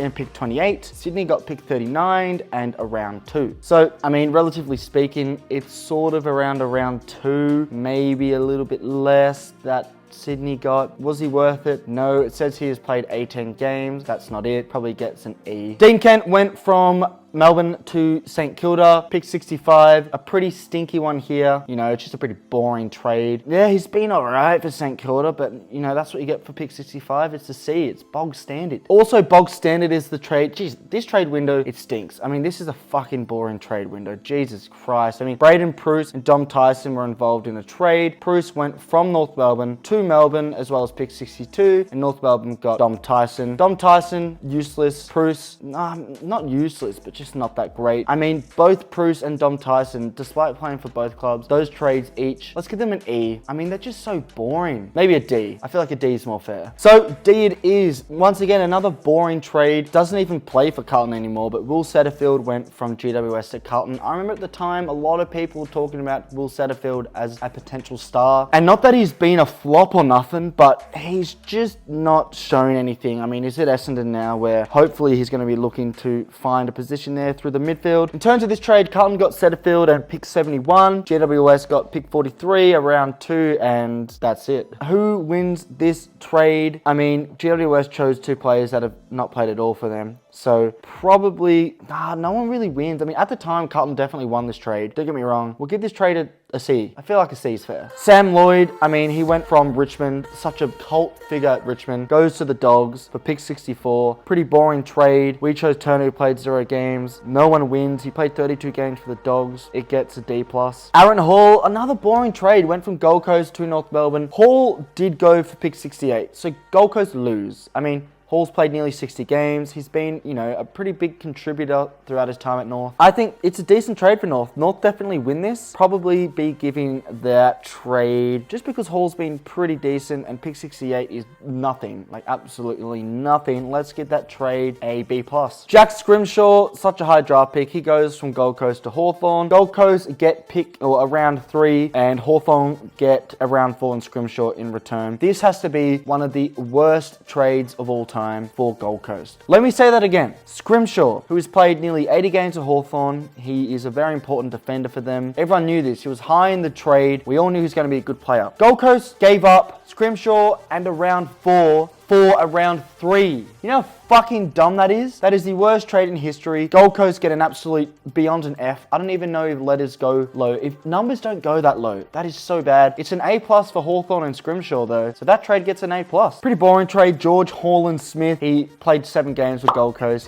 and pick 28. Sydney got pick 39 and a round 2. So, I mean, relatively speaking, it's sort of around a round 2, maybe a little bit less that Sydney got. Was he worth it? No. It says he has played 18 games. That's not it. Probably gets an E. Dean Kent went from Melbourne to St Kilda, pick 65, a pretty stinky one here. You know, it's just a pretty boring trade. Yeah, he's been all right for St Kilda, but you know, that's what you get for pick 65. It's a C, it's bog standard. Also, bog standard is the trade. Jeez, this trade window, it stinks. I mean, this is a fucking boring trade window. Jesus Christ. I mean, Braden Preuss and Dom Tyson were involved in a trade. Preuss went from North Melbourne to Melbourne, as well as pick 62, and North Melbourne got Dom Tyson. Dom Tyson, useless. Preuss, not useless, but just not that great. I mean, both Preuss and Dom Tyson, despite playing for both clubs, those trades each, let's give them an E. I mean, they're just so boring. Maybe a D. I feel like a D is more fair. So D it is. Once again, another boring trade. Doesn't even play for Carlton anymore, but Will Setterfield went from GWS to Carlton. I remember at the time, a lot of people were talking about Will Setterfield as a potential star. And not that he's been a flop or nothing, but he's just not shown anything. I mean, he's at Essendon now, where hopefully he's going to be looking to find a position there through the midfield. In terms of this trade, Carlton got Setterfield and pick 71. GWS got pick 43, a round 2, and that's it. Who wins this trade? I mean, GWS chose 2 players that have not played at all for them. So probably, no one really wins. I mean, at the time, Carlton definitely won this trade. Don't get me wrong. We'll give this trade a C. I feel like a C is fair. Sam Lloyd, I mean, he went from Richmond, such a cult figure at Richmond, goes to the Dogs for pick 64. Pretty boring trade. We chose Turner, who played 0 games. No one wins. He played 32 games for the Dogs. It gets a D+. Aaron Hall, another boring trade. Went from Gold Coast to North Melbourne. Hall did go for pick 68. So Gold Coast lose. I mean, Hall's played nearly 60 games. He's been, you know, a pretty big contributor throughout his time at North. I think it's a decent trade for North. North definitely win this. Probably be giving that trade just because Hall's been pretty decent and pick 68 is nothing, like absolutely nothing. Let's give that trade a B+. Jack Scrimshaw, such a high draft pick. He goes from Gold Coast to Hawthorn. Gold Coast get pick or a round 3 and Hawthorn get a round 4 and Scrimshaw in return. This has to be one of the worst trades of all time for Gold Coast. Let me say that again. Scrimshaw, who has played nearly 80 games at Hawthorn, he is a very important defender for them. Everyone knew this. He was high in the trade. We all knew he was going to be a good player. Gold Coast gave up Scrimshaw and a round 4 for a round 3. You know how fucking dumb that is? That is the worst trade in history. Gold Coast get an absolute beyond an F. I don't even know if letters go low. If numbers don't go that low, that is so bad. It's an A+ for Hawthorn and Scrimshaw though. So that trade gets an A+. Pretty boring trade. George Holland Smith, he played 7 games with Gold Coast.